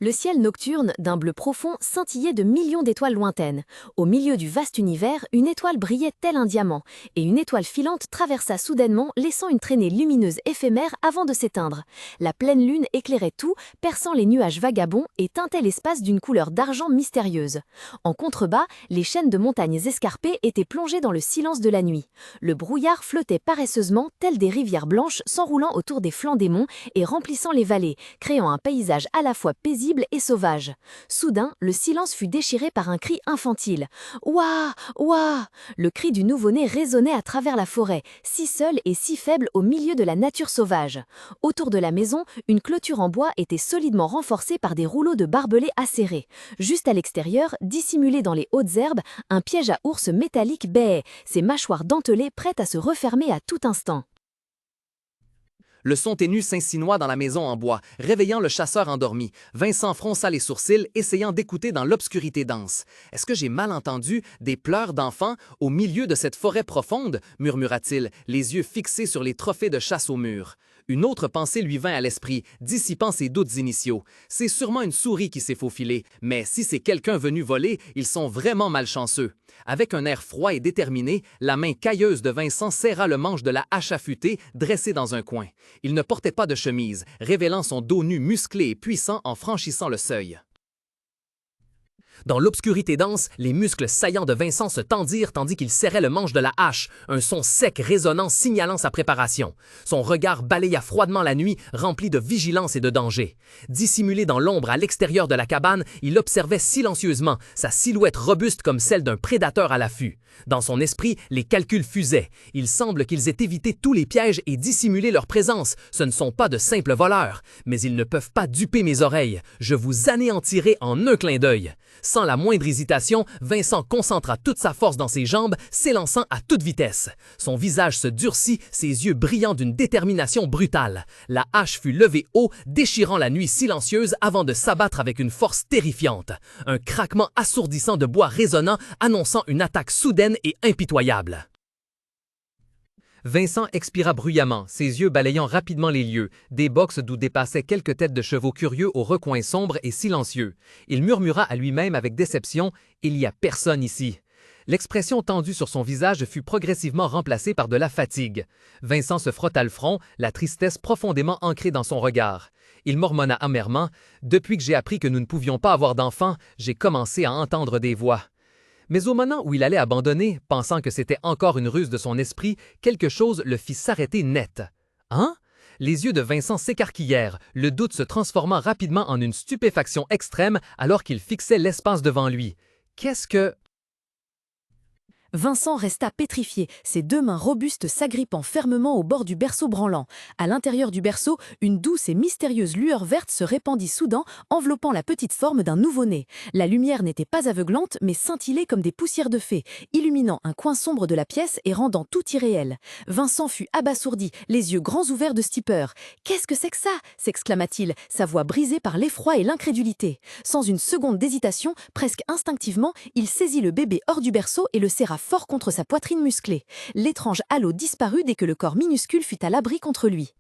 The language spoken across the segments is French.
Le ciel nocturne, d'un bleu profond, scintillait de millions d'étoiles lointaines. Au milieu du vaste univers, une étoile brillait tel un diamant, et une étoile filante traversa soudainement, laissant une traînée lumineuse éphémère avant de s'éteindre. La pleine lune éclairait tout, perçant les nuages vagabonds et teintait l'espace d'une couleur d'argent mystérieuse. En contrebas, les chaînes de montagnes escarpées étaient plongées dans le silence de la nuit. Le brouillard flottait paresseusement, telles des rivières blanches s'enroulant autour des flancs des monts et remplissant les vallées, créant un paysage à la fois paisible et sauvage. Soudain, le silence fut déchiré par un cri infantile. « Ouah! Ouah !» Le cri du nouveau-né résonnait à travers la forêt, si seul et si faible au milieu de la nature sauvage. Autour de la maison, une clôture en bois était solidement renforcée par des rouleaux de barbelés acérés. Juste à l'extérieur, dissimulé dans les hautes herbes, un piège à ours métallique bêait, ses mâchoires dentelées prêtes à se refermer à tout instant. Le son ténu s'insinua dans la maison en bois, réveillant le chasseur endormi. Vincent fronça les sourcils, essayant d'écouter dans l'obscurité dense. « Est-ce que j'ai mal entendu des pleurs d'enfants au milieu de cette forêt profonde ?» murmura-t-il, les yeux fixés sur les trophées de chasse au mur. Une autre pensée lui vint à l'esprit, dissipant ses doutes initiaux. C'est sûrement une souris qui s'est faufilée, mais si c'est quelqu'un venu voler, ils sont vraiment malchanceux. Avec un air froid et déterminé, la main cailleuse de Vincent serra le manche de la hache affûtée, dressée dans un coin. Il ne portait pas de chemise, révélant son dos nu musclé et puissant en franchissant le seuil. Dans l'obscurité dense, les muscles saillants de Vincent se tendirent tandis qu'il serrait le manche de la hache, un son sec résonnant signalant sa préparation. Son regard balaya froidement la nuit, rempli de vigilance et de danger. Dissimulé dans l'ombre à l'extérieur de la cabane, il observait silencieusement, sa silhouette robuste comme celle d'un prédateur à l'affût. Dans son esprit, les calculs fusaient. Il semble qu'ils aient évité tous les pièges et dissimulé leur présence. Ce ne sont pas de simples voleurs. Mais ils ne peuvent pas duper mes oreilles. Je vous anéantirai en un clin d'œil. Sans la moindre hésitation, Vincent concentra toute sa force dans ses jambes, s'élançant à toute vitesse. Son visage se durcit, ses yeux brillant d'une détermination brutale. La hache fut levée haut, déchirant la nuit silencieuse avant de s'abattre avec une force terrifiante. Un craquement assourdissant de bois résonnant annonçant une attaque soudaine et impitoyable. Vincent expira bruyamment, ses yeux balayant rapidement les lieux, des boxes d'où dépassaient quelques têtes de chevaux curieux aux recoins sombres et silencieux. Il murmura à lui-même avec déception « Il n'y a personne ici ». L'expression tendue sur son visage fut progressivement remplacée par de la fatigue. Vincent se frotta le front, la tristesse profondément ancrée dans son regard. Il mormonna amèrement « Depuis que j'ai appris que nous ne pouvions pas avoir d'enfants, j'ai commencé à entendre des voix ». Mais au moment où il allait abandonner, pensant que c'était encore une ruse de son esprit, quelque chose le fit s'arrêter net. « Hein ?» Les yeux de Vincent s'écarquillèrent, le doute se transformant rapidement en une stupéfaction extrême alors qu'il fixait l'espace devant lui. « Qu'est-ce que… » Vincent resta pétrifié, ses deux mains robustes s'agrippant fermement au bord du berceau branlant. À l'intérieur du berceau, une douce et mystérieuse lueur verte se répandit soudain, enveloppant la petite forme d'un nouveau-né. La lumière n'était pas aveuglante, mais scintillait comme des poussières de fée, illuminant un coin sombre de la pièce et rendant tout irréel. Vincent fut abasourdi, les yeux grands ouverts de stupeur. « Qu'est-ce que c'est que ça ?» s'exclama-t-il, sa voix brisée par l'effroi et l'incrédulité. Sans une seconde d'hésitation, presque instinctivement, il saisit le bébé hors du berceau et le serra fort contre sa poitrine musclée. L'étrange halo disparut dès que le corps minuscule fut à l'abri contre lui.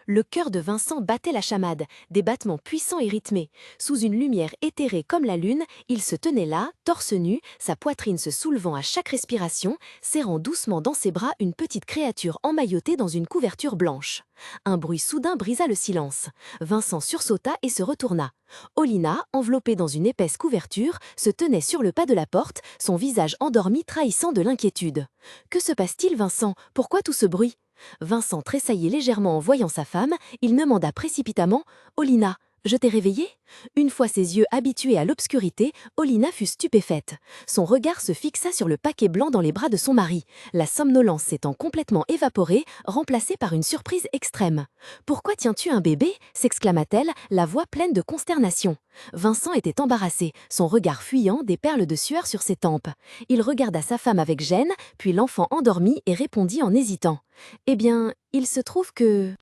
Le cœur de Vincent battait la chamade, des battements puissants et rythmés. Sous une lumière éthérée comme la lune, il se tenait là, torse nu, sa poitrine se soulevant à chaque respiration, serrant doucement dans ses bras une petite créature emmaillotée dans une couverture blanche. Un bruit soudain brisa le silence. Vincent sursauta et se retourna. Olina, enveloppée dans une épaisse couverture, se tenait sur le pas de la porte, son visage endormi trahissant de l'inquiétude. « Que se passe-t-il, Vincent? Pourquoi tout ce bruit ?» Vincent tressaillit légèrement en voyant sa femme, il demanda précipitamment « Olina, je t'ai réveillée ?» Une fois ses yeux habitués à l'obscurité, Olina fut stupéfaite. Son regard se fixa sur le paquet blanc dans les bras de son mari, la somnolence s'étant complètement évaporée, remplacée par une surprise extrême. « Pourquoi tiens-tu un bébé ?» s'exclama-t-elle, la voix pleine de consternation. Vincent était embarrassé, son regard fuyant, des perles de sueur sur ses tempes. Il regarda sa femme avec gêne, puis l'enfant endormi et répondit en hésitant. « Eh bien, il se trouve que… »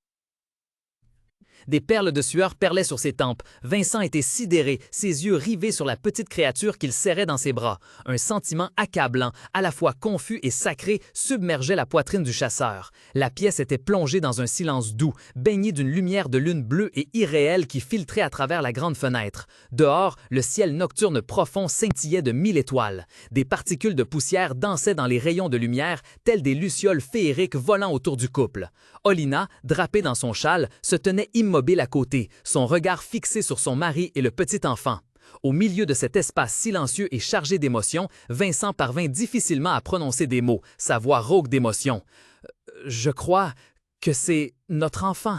Des perles de sueur perlaient sur ses tempes. Vincent était sidéré, ses yeux rivés sur la petite créature qu'il serrait dans ses bras. Un sentiment accablant, à la fois confus et sacré, submergeait la poitrine du chasseur. La pièce était plongée dans un silence doux, baignée d'une lumière de lune bleue et irréelle qui filtrait à travers la grande fenêtre. Dehors, le ciel nocturne profond scintillait de 1000 étoiles. Des particules de poussière dansaient dans les rayons de lumière, telles des lucioles féeriques volant autour du couple. Olina, drapée dans son châle, se tenait immobile à côté, son regard fixé sur son mari et le petit enfant. Au milieu de cet espace silencieux et chargé d'émotions, Vincent parvint difficilement à prononcer des mots, sa voix rauque d'émotion. « Je crois que c'est notre enfant. »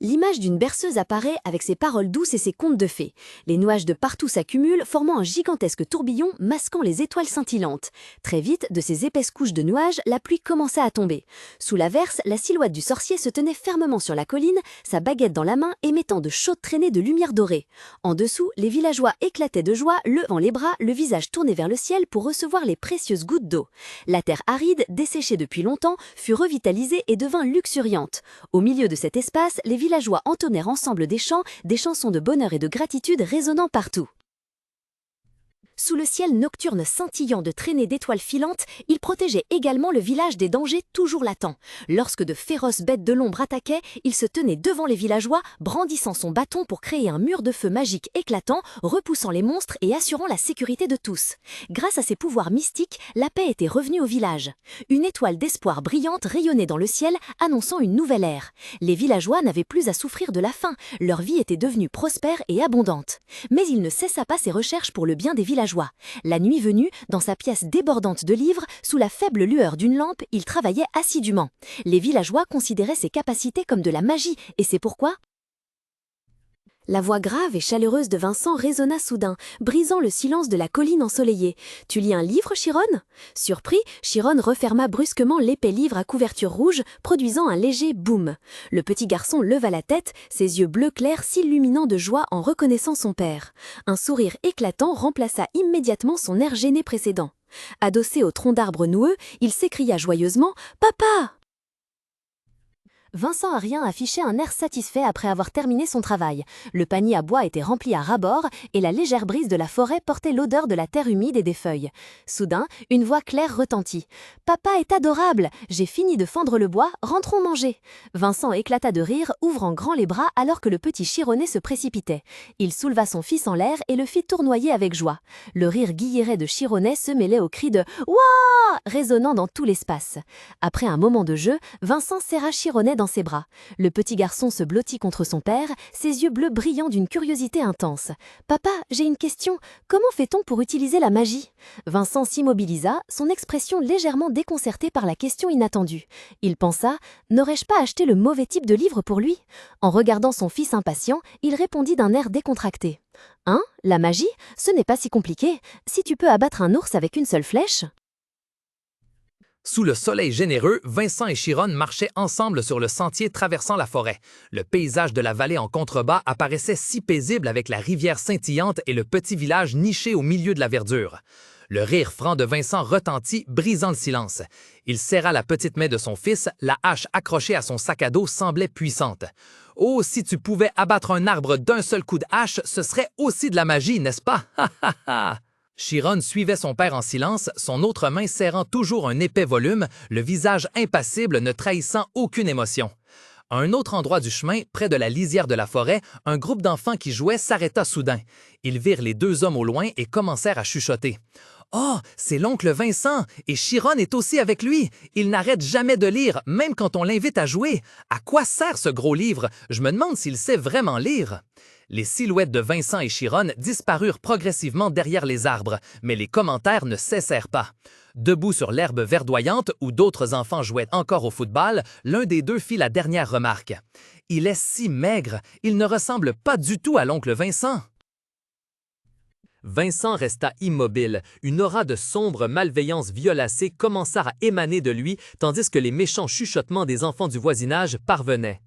L'image d'une berceuse apparaît avec ses paroles douces et ses contes de fées. Les nuages de partout s'accumulent, formant un gigantesque tourbillon masquant les étoiles scintillantes. Très vite, de ces épaisses couches de nuages, la pluie commença à tomber. Sous l'averse, la silhouette du sorcier se tenait fermement sur la colline, sa baguette dans la main, émettant de chaudes traînées de lumière dorée. En dessous, les villageois éclataient de joie, levant les bras, le visage tourné vers le ciel pour recevoir les précieuses gouttes d'eau. La terre aride, desséchée depuis longtemps, fut revitalisée et devint luxuriante. Au milieu de cet espace, les villageois entonnèrent ensemble des chants, des chansons de bonheur et de gratitude résonnant partout. Sous le ciel nocturne scintillant de traînées d'étoiles filantes, il protégeait également le village des dangers toujours latents. Lorsque de féroces bêtes de l'ombre attaquaient, il se tenait devant les villageois, brandissant son bâton pour créer un mur de feu magique éclatant, repoussant les monstres et assurant la sécurité de tous. Grâce à ses pouvoirs mystiques, la paix était revenue au village. Une étoile d'espoir brillante rayonnait dans le ciel, annonçant une nouvelle ère. Les villageois n'avaient plus à souffrir de la faim, leur vie était devenue prospère et abondante. Mais il ne cessa pas ses recherches pour le bien des villageois. La nuit venue, dans sa pièce débordante de livres, sous la faible lueur d'une lampe, il travaillait assidûment. Les villageois considéraient ses capacités comme de la magie, et c'est pourquoi... La voix grave et chaleureuse de Vincent résonna soudain, brisant le silence de la colline ensoleillée. « Tu lis un livre, Chiron ?» Surpris, Chiron referma brusquement l'épais livre à couverture rouge, produisant un léger boum. Le petit garçon leva la tête, ses yeux bleus clairs s'illuminant de joie en reconnaissant son père. Un sourire éclatant remplaça immédiatement son air gêné précédent. Adossé au tronc d'arbre noueux, il s'écria joyeusement « Papa !» Vincent Arien affichait un air satisfait après avoir terminé son travail. Le panier à bois était rempli à ras-bord et la légère brise de la forêt portait l'odeur de la terre humide et des feuilles. Soudain, une voix claire retentit. « Papa est adorable! J'ai fini de fendre le bois, rentrons manger !» Vincent éclata de rire, ouvrant grand les bras alors que le petit Chironnet se précipitait. Il souleva son fils en l'air et le fit tournoyer avec joie. Le rire guilleret de Chironnet se mêlait aux cris de « Ouah !» résonnant dans tout l'espace. Après un moment de jeu, Vincent serra Chironnet dans ses bras. Le petit garçon se blottit contre son père, ses yeux bleus brillant d'une curiosité intense. « Papa, j'ai une question. Comment fait-on pour utiliser la magie ?» Vincent s'immobilisa, son expression légèrement déconcertée par la question inattendue. Il pensa « N'aurais-je pas acheté le mauvais type de livre pour lui ?» En regardant son fils impatient, il répondit d'un air décontracté. « Hein ? La magie ? Ce n'est pas si compliqué. Si tu peux abattre un ours avec une seule flèche… » Sous le soleil généreux, Vincent et Chiron marchaient ensemble sur le sentier traversant la forêt. Le paysage de la vallée en contrebas apparaissait si paisible avec la rivière scintillante et le petit village niché au milieu de la verdure. Le rire franc de Vincent retentit, brisant le silence. Il serra la petite main de son fils, la hache accrochée à son sac à dos semblait puissante. « Oh, si tu pouvais abattre un arbre d'un seul coup de hache, ce serait aussi de la magie, n'est-ce pas? Ha ha ha! » Chiron suivait son père en silence, son autre main serrant toujours un épais volume, le visage impassible ne trahissant aucune émotion. À un autre endroit du chemin, près de la lisière de la forêt, un groupe d'enfants qui jouaient s'arrêta soudain. Ils virent les deux hommes au loin et commencèrent à chuchoter. « Oh, c'est l'oncle Vincent, et Chiron est aussi avec lui. Il n'arrête jamais de lire, même quand on l'invite à jouer. À quoi sert ce gros livre? Je me demande s'il sait vraiment lire. » Les silhouettes de Vincent et Chiron disparurent progressivement derrière les arbres, mais les commentaires ne cessèrent pas. Debout sur l'herbe verdoyante où d'autres enfants jouaient encore au football, l'un des deux fit la dernière remarque. « Il est si maigre, il ne ressemble pas du tout à l'oncle Vincent. » Vincent resta immobile. Une aura de sombre malveillance violacée commença à émaner de lui, tandis que les méchants chuchotements des enfants du voisinage parvenaient.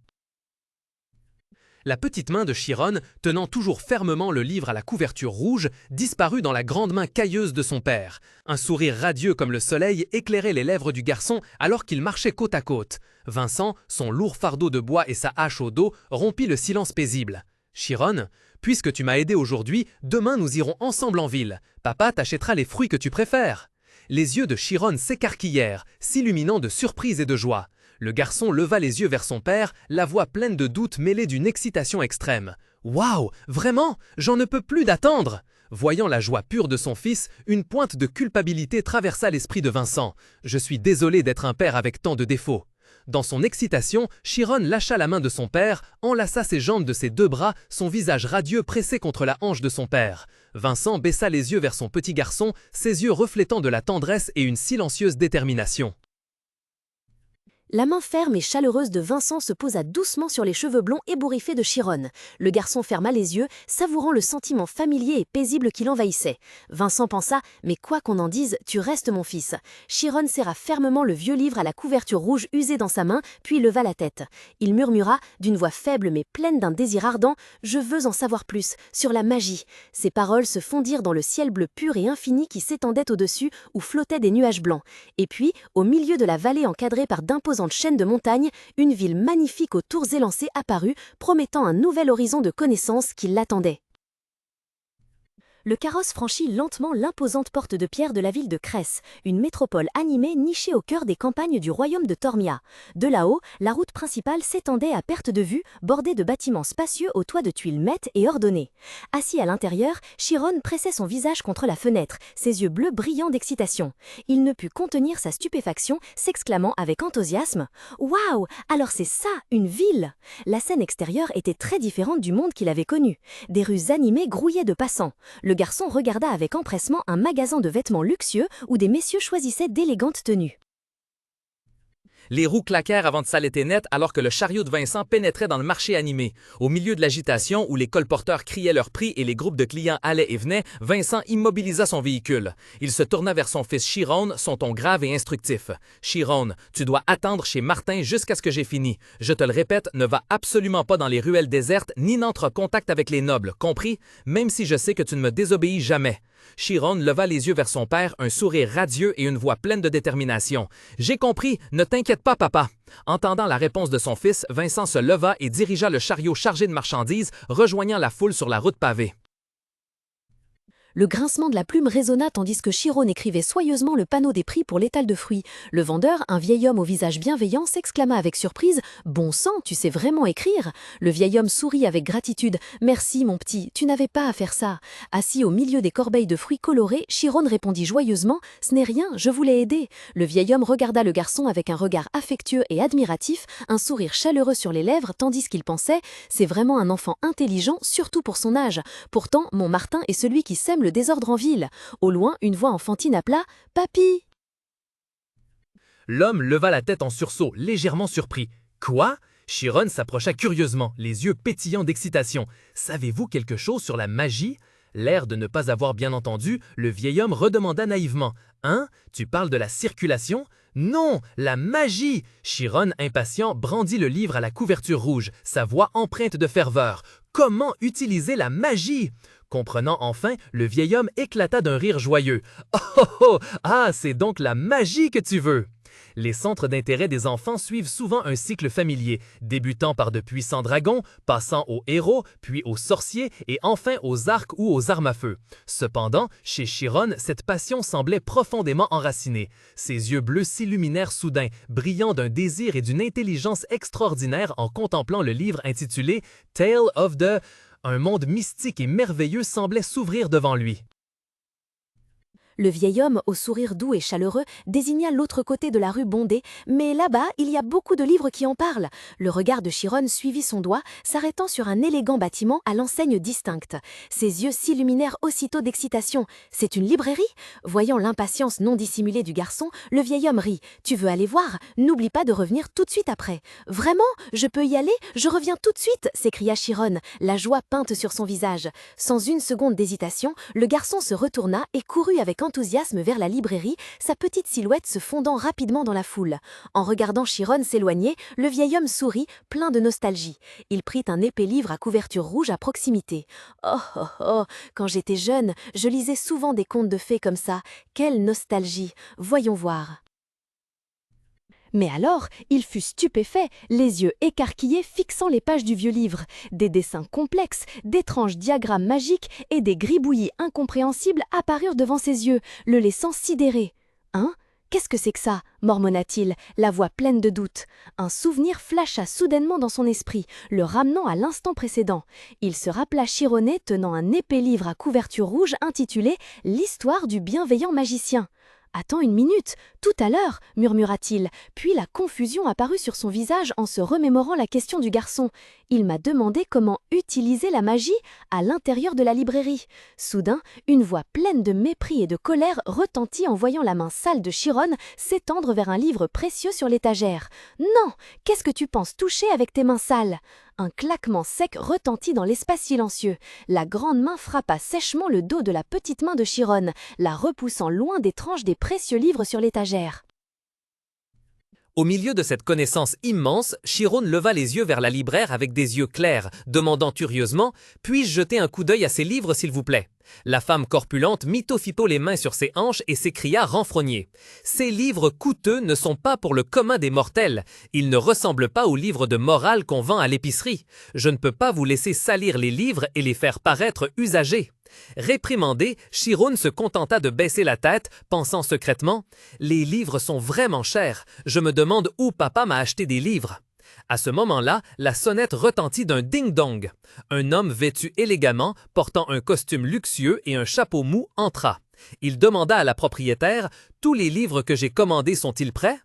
La petite main de Chiron, tenant toujours fermement le livre à la couverture rouge, disparut dans la grande main cailleuse de son père. Un sourire radieux comme le soleil éclairait les lèvres du garçon alors qu'ils marchaient côte à côte. Vincent, son lourd fardeau de bois et sa hache au dos, rompit le silence paisible. « Chiron, puisque tu m'as aidé aujourd'hui, demain nous irons ensemble en ville. Papa t'achètera les fruits que tu préfères. » Les yeux de Chiron s'écarquillèrent, s'illuminant de surprise et de joie. Le garçon leva les yeux vers son père, la voix pleine de doute mêlée d'une excitation extrême. « Waouh, vraiment? J'en ne peux plus d'attendre !» Voyant la joie pure de son fils, une pointe de culpabilité traversa l'esprit de Vincent. « Je suis désolé d'être un père avec tant de défauts. » Dans son excitation, Chiron lâcha la main de son père, enlaça ses jambes de ses deux bras, son visage radieux pressé contre la hanche de son père. Vincent baissa les yeux vers son petit garçon, ses yeux reflétant de la tendresse et une silencieuse détermination. La main ferme et chaleureuse de Vincent se posa doucement sur les cheveux blonds ébouriffés de Chiron. Le garçon ferma les yeux, savourant le sentiment familier et paisible qui l'envahissait. Vincent pensa « Mais quoi qu'on en dise, tu restes mon fils ». Chiron serra fermement le vieux livre à la couverture rouge usée dans sa main, puis leva la tête. Il murmura, d'une voix faible mais pleine d'un désir ardent « Je veux en savoir plus, sur la magie ». Ses paroles se fondirent dans le ciel bleu pur et infini qui s'étendait au-dessus, où flottaient des nuages blancs. Et puis, au milieu de la vallée encadrée par d'imposantes chaînes de montagnes, une ville magnifique aux tours élancées apparut, promettant un nouvel horizon de connaissances qui l'attendait. Le carrosse franchit lentement l'imposante porte de pierre de la ville de Crès, une métropole animée nichée au cœur des campagnes du royaume de Tormia. De là-haut, la route principale s'étendait à perte de vue, bordée de bâtiments spacieux aux toits de tuiles nettes et ordonnés. Assis à l'intérieur, Chiron pressait son visage contre la fenêtre, ses yeux bleus brillants d'excitation. Il ne put contenir sa stupéfaction, s'exclamant avec enthousiasme « Waouh! Alors c'est ça, une ville !» La scène extérieure était très différente du monde qu'il avait connu. Des rues animées grouillaient de passants. Le garçon regarda avec empressement un magasin de vêtements luxueux où des messieurs choisissaient d'élégantes tenues. Les roues claquèrent avant de s'arrêter net alors que le chariot de Vincent pénétrait dans le marché animé. Au milieu de l'agitation où les colporteurs criaient leur prix et les groupes de clients allaient et venaient, Vincent immobilisa son véhicule. Il se tourna vers son fils Chiron, son ton grave et instructif. « Chiron, tu dois attendre chez Martin jusqu'à ce que j'ai fini. Je te le répète, ne va absolument pas dans les ruelles désertes ni n'entre en contact avec les nobles, compris? Même si je sais que tu ne me désobéis jamais. » Chiron leva les yeux vers son père, un sourire radieux et une voix pleine de détermination. « J'ai compris, ne t'inquiète pas, papa. » Entendant la réponse de son fils, Vincent se leva et dirigea le chariot chargé de marchandises, rejoignant la foule sur la route pavée. Le grincement de la plume résonna tandis que Chiron écrivait soigneusement le panneau des prix pour l'étal de fruits. Le vendeur, un vieil homme au visage bienveillant, s'exclama avec surprise « Bon sang, tu sais vraiment écrire ?» Le vieil homme sourit avec gratitude « Merci, mon petit, tu n'avais pas à faire ça. » Assis au milieu des corbeilles de fruits colorés, Chiron répondit joyeusement « Ce n'est rien, je voulais aider. » Le vieil homme regarda le garçon avec un regard affectueux et admiratif, un sourire chaleureux sur les lèvres, tandis qu'il pensait « C'est vraiment un enfant intelligent, surtout pour son âge. Pourtant, mon Martin est celui qui sème le désordre en ville. » Au loin, une voix enfantine appela « Papy !» L'homme leva la tête en sursaut, légèrement surpris. « Quoi ?» Chiron s'approcha curieusement, les yeux pétillants d'excitation. « Savez-vous quelque chose sur la magie ?» L'air de ne pas avoir bien entendu, le vieil homme redemanda naïvement. « Hein? Tu parles de la circulation? » « Non, la magie !» Chiron, impatient, brandit le livre à la couverture rouge, sa voix empreinte de ferveur. « Comment utiliser la magie ?» Comprenant enfin, le vieil homme éclata d'un rire joyeux. « Oh oh oh! Ah, c'est donc la magie que tu veux !» Les centres d'intérêt des enfants suivent souvent un cycle familier, débutant par de puissants dragons, passant aux héros, puis aux sorciers et enfin aux arcs ou aux armes à feu. Cependant, chez Chiron, cette passion semblait profondément enracinée. Ses yeux bleus s'illuminèrent soudain, brillant d'un désir et d'une intelligence extraordinaire en contemplant le livre intitulé « Tale of the ». Un monde mystique et merveilleux semblait s'ouvrir devant lui. Le vieil homme, au sourire doux et chaleureux, désigna l'autre côté de la rue bondée, mais là-bas, il y a beaucoup de livres qui en parlent. Le regard de Chiron suivit son doigt, s'arrêtant sur un élégant bâtiment à l'enseigne distincte. Ses yeux s'illuminèrent aussitôt d'excitation. « C'est une librairie ?» Voyant l'impatience non dissimulée du garçon, le vieil homme rit. « Tu veux aller voir? N'oublie pas de revenir tout de suite après. »« Vraiment? Je peux y aller? Je reviens tout de suite !» s'écria Chiron, la joie peinte sur son visage. Sans une seconde d'hésitation, le garçon se retourna et courut avec enthousiasme vers la librairie, sa petite silhouette se fondant rapidement dans la foule. En regardant Chiron s'éloigner, le vieil homme sourit, plein de nostalgie. Il prit un épais livre à couverture rouge à proximité. Oh oh oh, quand j'étais jeune, je lisais souvent des contes de fées comme ça. Quelle nostalgie! Voyons voir. Mais alors, il fut stupéfait, les yeux écarquillés fixant les pages du vieux livre. Des dessins complexes, d'étranges diagrammes magiques et des gribouillis incompréhensibles apparurent devant ses yeux, le laissant sidéré. « Hein ? Qu'est-ce que c'est que ça ?» mormonna-t-il, la voix pleine de doute. Un souvenir flasha soudainement dans son esprit, le ramenant à l'instant précédent. Il se rappela Chironet tenant un épais livre à couverture rouge intitulé « L'histoire du bienveillant magicien ». « Attends une minute, tout à l'heure » murmura-t-il, puis la confusion apparut sur son visage en se remémorant la question du garçon. Il m'a demandé comment utiliser la magie à l'intérieur de la librairie. Soudain, une voix pleine de mépris et de colère retentit en voyant la main sale de Chiron s'étendre vers un livre précieux sur l'étagère. « Non, qu'est-ce que tu penses toucher avec tes mains sales ?» Un claquement sec retentit dans l'espace silencieux. La grande main frappa sèchement le dos de la petite main de Chiron, la repoussant loin des tranches des précieux livres sur l'étagère. Au milieu de cette connaissance immense, Chiron leva les yeux vers la libraire avec des yeux clairs, demandant curieusement « Puis-je jeter un coup d'œil à ces livres, s'il vous plaît ?» La femme corpulente mit aussitôt les mains sur ses hanches et s'écria renfrogné. « Ces livres coûteux ne sont pas pour le commun des mortels. Ils ne ressemblent pas aux livres de morale qu'on vend à l'épicerie. Je ne peux pas vous laisser salir les livres et les faire paraître usagés. » Réprimandé, Chiron se contenta de baisser la tête, pensant secrètement « Les livres sont vraiment chers. Je me demande où papa m'a acheté des livres. » À ce moment-là, la sonnette retentit d'un ding-dong. Un homme vêtu élégamment, portant un costume luxueux et un chapeau mou, entra. Il demanda à la propriétaire « Tous les livres que j'ai commandés sont-ils prêts ?»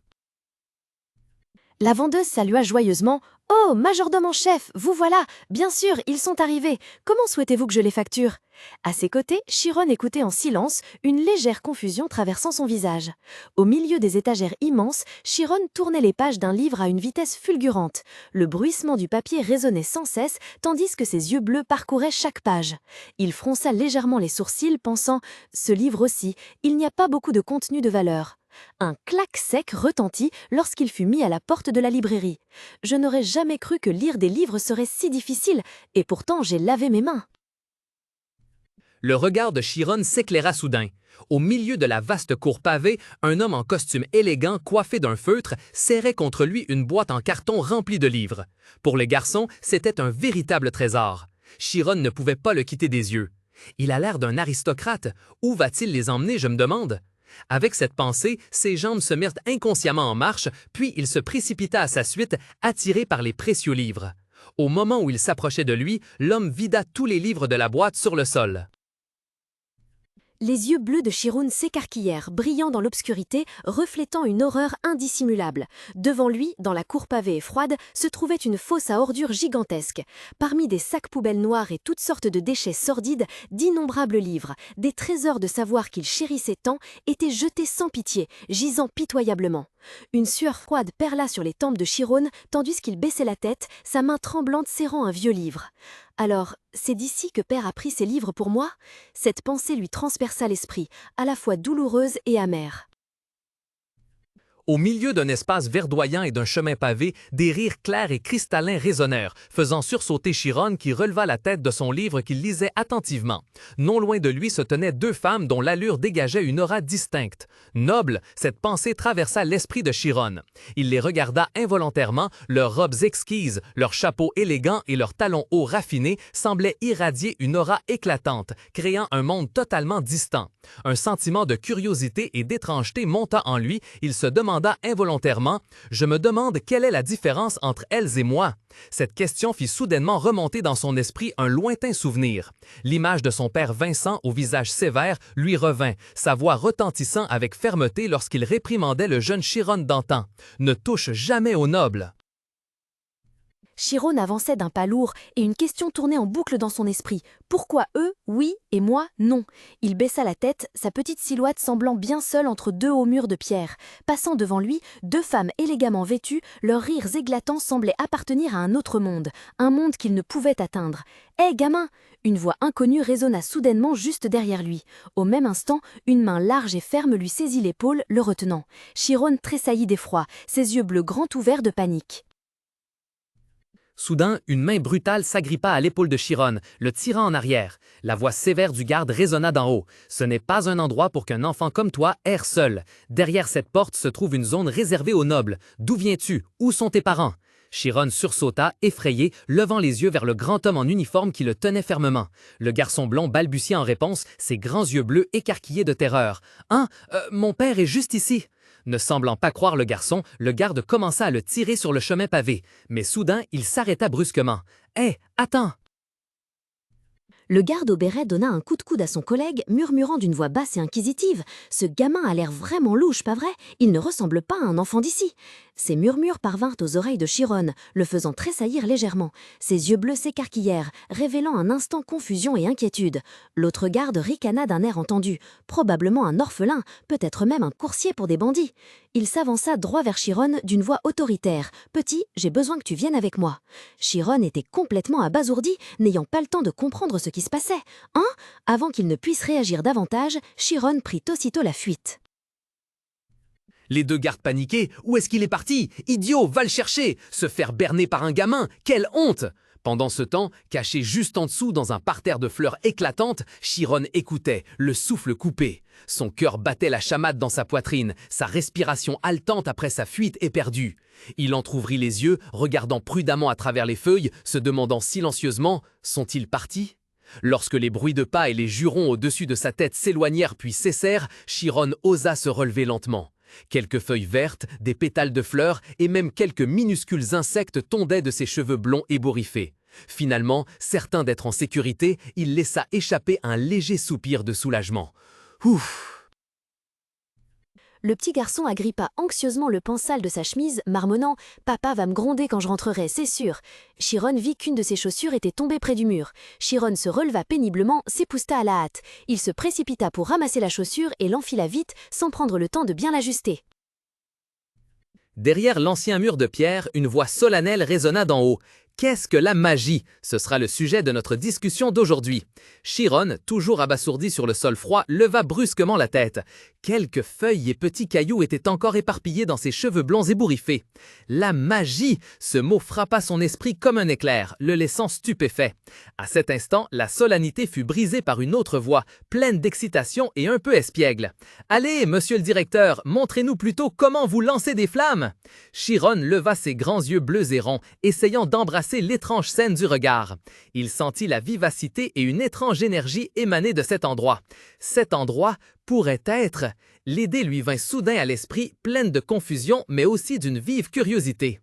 La vendeuse salua joyeusement. « Oh, majordome en chef, vous voilà! Bien sûr, ils sont arrivés. Comment souhaitez-vous que je les facture ?» À ses côtés, Chiron écoutait en silence, une légère confusion traversant son visage. Au milieu des étagères immenses, Chiron tournait les pages d'un livre à une vitesse fulgurante. Le bruissement du papier résonnait sans cesse, tandis que ses yeux bleus parcouraient chaque page. Il fronça légèrement les sourcils, pensant « Ce livre aussi, il n'y a pas beaucoup de contenu de valeur. » Un clac sec retentit lorsqu'il fut mis à la porte de la librairie. Je n'aurais jamais cru que lire des livres serait si difficile, et pourtant j'ai lavé mes mains. Le regard de Chiron s'éclaira soudain. Au milieu de la vaste cour pavée, un homme en costume élégant coiffé d'un feutre serrait contre lui une boîte en carton remplie de livres. Pour les garçons, c'était un véritable trésor. Chiron ne pouvait pas le quitter des yeux. Il a l'air d'un aristocrate. Où va-t-il les emmener, je me demande? Avec cette pensée, ses jambes se mirent inconsciemment en marche, puis il se précipita à sa suite, attiré par les précieux livres. Au moment où il s'approchait de lui, l'homme vida tous les livres de la boîte sur le sol. Les yeux bleus de Chiron s'écarquillèrent, brillant dans l'obscurité, reflétant une horreur indissimulable. Devant lui, dans la cour pavée et froide, se trouvait une fosse à ordures gigantesque. Parmi des sacs poubelles noirs et toutes sortes de déchets sordides, d'innombrables livres, des trésors de savoir qu'il chérissait tant, étaient jetés sans pitié, gisant pitoyablement. Une sueur froide perla sur les tempes de Chiron, tandis qu'il baissait la tête, sa main tremblante serrant un vieux livre. Alors, c'est d'ici que Père a pris ces livres pour moi ? Cette pensée lui transperça l'esprit, à la fois douloureuse et amère. Au milieu d'un espace verdoyant et d'un chemin pavé, des rires clairs et cristallins résonnèrent, faisant sursauter Chiron qui releva la tête de son livre qu'il lisait attentivement. Non loin de lui se tenaient deux femmes dont l'allure dégageait une aura distincte. Noble, cette pensée traversa l'esprit de Chiron. Il les regarda involontairement, leurs robes exquises, leurs chapeaux élégants et leurs talons hauts raffinés semblaient irradier une aura éclatante, créant un monde totalement distant. Un sentiment de curiosité et d'étrangeté monta en lui, il se demanda involontairement « Je me demande quelle est la différence entre elles et moi ?» Cette question fit soudainement remonter dans son esprit un lointain souvenir. L'image de son père Vincent au visage sévère lui revint, sa voix retentissant avec fermeté lorsqu'il réprimandait le jeune Chiron d'antan. « Ne touche jamais aux nobles !» Chiron avançait d'un pas lourd et une question tournait en boucle dans son esprit. Pourquoi eux, oui, et moi, non? Il baissa la tête, sa petite silhouette semblant bien seule entre deux hauts murs de pierre. Passant devant lui, deux femmes élégamment vêtues, leurs rires éclatants semblaient appartenir à un autre monde, un monde qu'il ne pouvait atteindre. « Hé, gamin !» Une voix inconnue résonna soudainement juste derrière lui. Au même instant, une main large et ferme lui saisit l'épaule, le retenant. Chiron tressaillit d'effroi, ses yeux bleus grands ouverts de panique. Soudain, une main brutale s'agrippa à l'épaule de Chiron, le tirant en arrière. La voix sévère du garde résonna d'en haut. « Ce n'est pas un endroit pour qu'un enfant comme toi erre seul. Derrière cette porte se trouve une zone réservée aux nobles. D'où viens-tu? Où sont tes parents? » Chiron sursauta, effrayé, levant les yeux vers le grand homme en uniforme qui le tenait fermement. Le garçon blond balbutia en réponse, ses grands yeux bleus écarquillés de terreur. « Hein? Mon père est juste ici. » Ne semblant pas croire le garçon, le garde commença à le tirer sur le chemin pavé. Mais soudain, il s'arrêta brusquement. « Hé, attends! » Le garde au béret donna un coup de coude à son collègue, murmurant d'une voix basse et inquisitive. « Ce gamin a l'air vraiment louche, pas vrai? Il ne ressemble pas à un enfant d'ici. » Ces murmures parvinrent aux oreilles de Chiron, le faisant tressaillir légèrement. Ses yeux bleus s'écarquillèrent, révélant un instant confusion et inquiétude. L'autre garde ricana d'un air entendu, probablement un orphelin, peut-être même un coursier pour des bandits. Il s'avança droit vers Chiron d'une voix autoritaire. « Petit, j'ai besoin que tu viennes avec moi. » Chiron était complètement abasourdi, n'ayant pas le temps de comprendre ce qui se passait. « Hein ?» Avant qu'il ne puisse réagir davantage, Chiron prit aussitôt la fuite. Les deux gardes paniqués. « Où est-ce qu'il est parti? Idiot, va le chercher! Se faire berner par un gamin! Quelle honte! » Pendant ce temps, caché juste en dessous dans un parterre de fleurs éclatantes, Chiron écoutait, le souffle coupé. Son cœur battait la chamade dans sa poitrine, sa respiration haletante après sa fuite éperdue. Il entr'ouvrit les yeux, regardant prudemment à travers les feuilles, se demandant silencieusement « Sont-ils partis ?» Lorsque les bruits de pas et les jurons au-dessus de sa tête s'éloignèrent puis cessèrent, Chiron osa se relever lentement. Quelques feuilles vertes, des pétales de fleurs et même quelques minuscules insectes tondaient de ses cheveux blonds ébouriffés. Finalement, certain d'être en sécurité, il laissa échapper un léger soupir de soulagement. Ouf! Le petit garçon agrippa anxieusement le pan sale de sa chemise, marmonnant « Papa va me gronder quand je rentrerai, c'est sûr !» Chiron vit qu'une de ses chaussures était tombée près du mur. Chiron se releva péniblement, s'épousta à la hâte. Il se précipita pour ramasser la chaussure et l'enfila vite, sans prendre le temps de bien l'ajuster. Derrière l'ancien mur de pierre, une voix solennelle résonna d'en haut. Qu'est-ce que la magie? Ce sera le sujet de notre discussion d'aujourd'hui. Chiron, toujours abasourdi sur le sol froid, leva brusquement la tête. Quelques feuilles et petits cailloux étaient encore éparpillés dans ses cheveux blonds ébouriffés. La magie! Ce mot frappa son esprit comme un éclair, le laissant stupéfait. À cet instant, la solennité fut brisée par une autre voix, pleine d'excitation et un peu espiègle. « Allez, monsieur le directeur, montrez-nous plutôt comment vous lancez des flammes !» Chiron leva ses grands yeux bleus et ronds, essayant d'embrasser l'étrange scène du regard. Il sentit la vivacité et une étrange énergie émaner de cet endroit. Cet endroit pourrait être... L'idée lui vint soudain à l'esprit, pleine de confusion, mais aussi d'une vive curiosité.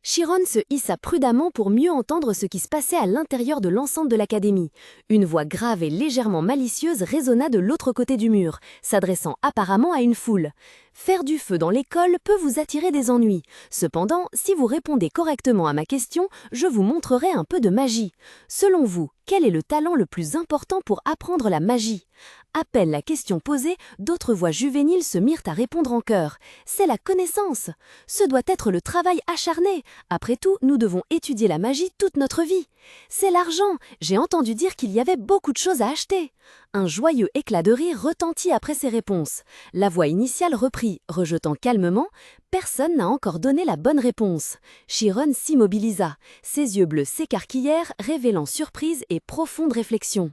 Chiron se hissa prudemment pour mieux entendre ce qui se passait à l'intérieur de l'enceinte de l'académie. Une voix grave et légèrement malicieuse résonna de l'autre côté du mur, s'adressant apparemment à une foule. Faire du feu dans l'école peut vous attirer des ennuis. Cependant, si vous répondez correctement à ma question, je vous montrerai un peu de magie. Selon vous, quel est le talent le plus important pour apprendre la magie? À peine la question posée, d'autres voix juvéniles se mirent à répondre en chœur. C'est la connaissance. Ce doit être le travail acharné. Après tout, nous devons étudier la magie toute notre vie. C'est l'argent. J'ai entendu dire qu'il y avait beaucoup de choses à acheter. Un joyeux éclat de rire retentit après ces réponses. La voix initiale reprit, rejetant calmement. Personne n'a encore donné la bonne réponse. Chiron s'immobilisa. Ses yeux bleus s'écarquillèrent, révélant surprise et profonde réflexion.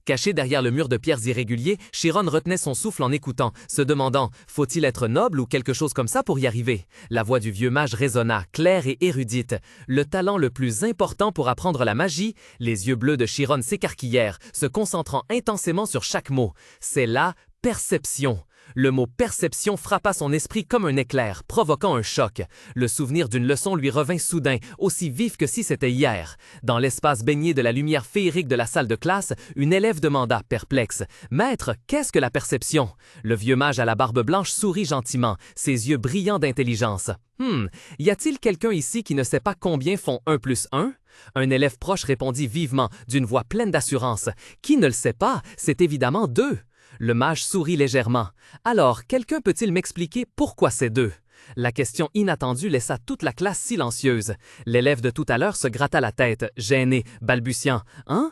Caché derrière le mur de pierres irréguliers, Chiron retenait son souffle en écoutant, se demandant « Faut-il être noble ou quelque chose comme ça pour y arriver ?» La voix du vieux mage résonna, claire et érudite. Le talent le plus important pour apprendre la magie, les yeux bleus de Chiron s'écarquillèrent, se concentrant intensément sur chaque mot. C'est la perception. Le mot perception frappa son esprit comme un éclair, provoquant un choc. Le souvenir d'une leçon lui revint soudain, aussi vif que si c'était hier. Dans l'espace baigné de la lumière féerique de la salle de classe, une élève demanda, perplexe, « Maître, qu'est-ce que la perception ?» Le vieux mage à la barbe blanche sourit gentiment, ses yeux brillants d'intelligence. « Y a-t-il quelqu'un ici qui ne sait pas combien font 1 plus 1 ?» Un élève proche répondit vivement, d'une voix pleine d'assurance. « Qui ne le sait pas, c'est évidemment 2. » Le mage sourit légèrement. « Alors, quelqu'un peut-il m'expliquer pourquoi c'est 2 ?» La question inattendue laissa toute la classe silencieuse. L'élève de tout à l'heure se gratta la tête, gêné, balbutiant. « Hein?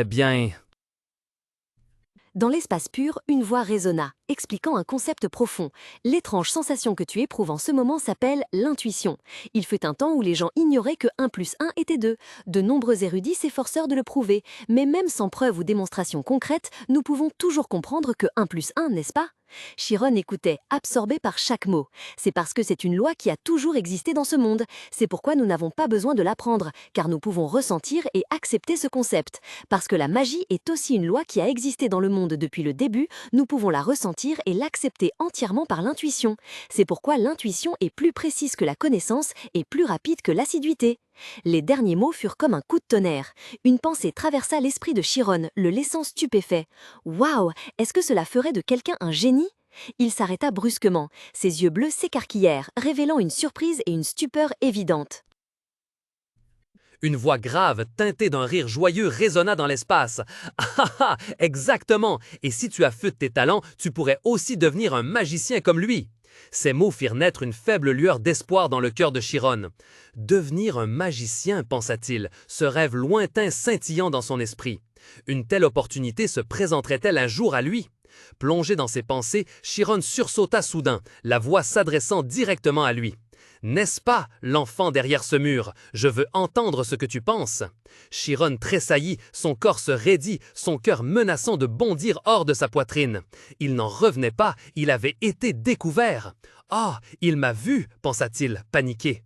Bien... » Dans l'espace pur, une voix résonna, expliquant un concept profond. L'étrange sensation que tu éprouves en ce moment s'appelle l'intuition. Il fut un temps où les gens ignoraient que 1 plus 1 était 2. De nombreux érudits s'efforcèrent de le prouver, mais même sans preuve ou démonstration concrète, nous pouvons toujours comprendre que 1 plus 1, n'est-ce pas? Chiron écoutait, absorbé par chaque mot. C'est parce que c'est une loi qui a toujours existé dans ce monde. C'est pourquoi nous n'avons pas besoin de l'apprendre, car nous pouvons ressentir et accepter ce concept. Parce que la magie est aussi une loi qui a existé dans le monde depuis le début, nous pouvons la ressentir et l'accepter entièrement par l'intuition. C'est pourquoi l'intuition est plus précise que la connaissance et plus rapide que l'assiduité. Les derniers mots furent comme un coup de tonnerre. Une pensée traversa l'esprit de Chiron, le laissant stupéfait. « Waouh! Est-ce que cela ferait de quelqu'un un génie ?» Il s'arrêta brusquement. Ses yeux bleus s'écarquillèrent, révélant une surprise et une stupeur évidentes. Une voix grave, teintée d'un rire joyeux, résonna dans l'espace. « Ah ah! Exactement! Et si tu affûtes tes talents, tu pourrais aussi devenir un magicien comme lui !» Ces mots firent naître une faible lueur d'espoir dans le cœur de Chiron. Devenir un magicien, pensa-t-il, ce rêve lointain scintillant dans son esprit. Une telle opportunité se présenterait-elle un jour à lui? Plongé dans ses pensées, Chiron sursauta soudain, la voix s'adressant directement à lui. « N'est-ce pas, l'enfant derrière ce mur? Je veux entendre ce que tu penses. » Chiron tressaillit, son corps se raidit, son cœur menaçant de bondir hors de sa poitrine. Il n'en revenait pas, il avait été découvert. « Ah, il m'a vu, pensa-t-il, paniqué. »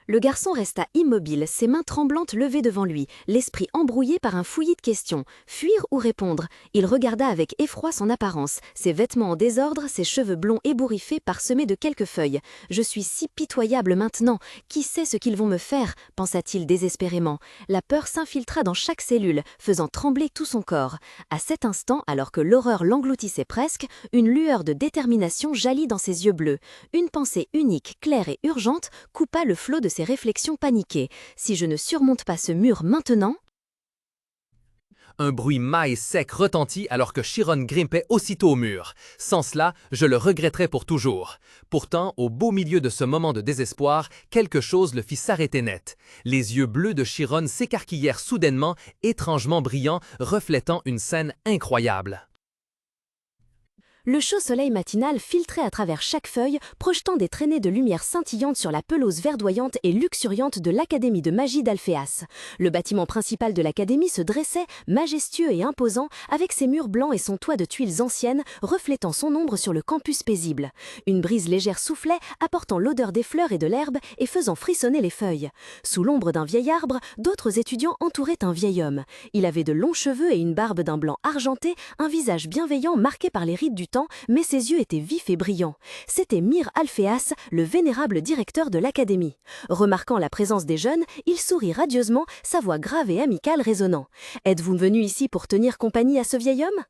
Le garçon resta immobile, ses mains tremblantes levées devant lui, l'esprit embrouillé par un fouillis de questions. Fuir ou répondre? Il regarda avec effroi son apparence, ses vêtements en désordre, ses cheveux blonds ébouriffés parsemés de quelques feuilles. « Je suis si pitoyable maintenant. Qui sait ce qu'ils vont me faire ?» pensa-t-il désespérément. La peur s'infiltra dans chaque cellule, faisant trembler tout son corps. À cet instant, alors que l'horreur l'engloutissait presque, une lueur de détermination jaillit dans ses yeux bleus. Une pensée unique, claire et urgente coupa le flot de ses réflexions paniquées. Si je ne surmonte pas ce mur maintenant... Un bruit mat et sec retentit alors que Chiron grimpait aussitôt au mur. Sans cela, je le regretterais pour toujours. Pourtant, au beau milieu de ce moment de désespoir, quelque chose le fit s'arrêter net. Les yeux bleus de Chiron s'écarquillèrent soudainement, étrangement brillants, reflétant une scène incroyable. Le chaud soleil matinal filtrait à travers chaque feuille, projetant des traînées de lumière scintillantes sur la pelouse verdoyante et luxuriante de l'Académie de magie d'Alphéas. Le bâtiment principal de l'Académie se dressait, majestueux et imposant, avec ses murs blancs et son toit de tuiles anciennes, reflétant son ombre sur le campus paisible. Une brise légère soufflait, apportant l'odeur des fleurs et de l'herbe et faisant frissonner les feuilles. Sous l'ombre d'un vieil arbre, d'autres étudiants entouraient un vieil homme. Il avait de longs cheveux et une barbe d'un blanc argenté, un visage bienveillant marqué par les rides du temps, mais ses yeux étaient vifs et brillants. C'était Mir Alphéas, le vénérable directeur de l'Académie. Remarquant la présence des jeunes, il sourit radieusement, sa voix grave et amicale résonnant. « Êtes-vous venu ici pour tenir compagnie à ce vieil homme ?»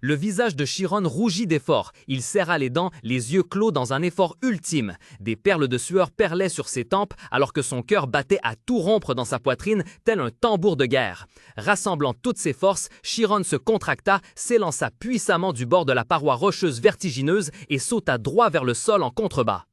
Le visage de Chiron rougit d'effort. Il serra les dents, les yeux clos dans un effort ultime. Des perles de sueur perlaient sur ses tempes alors que son cœur battait à tout rompre dans sa poitrine tel un tambour de guerre. Rassemblant toutes ses forces, Chiron se contracta, s'élança puissamment du bord de la paroi rocheuse vertigineuse et sauta droit vers le sol en contrebas.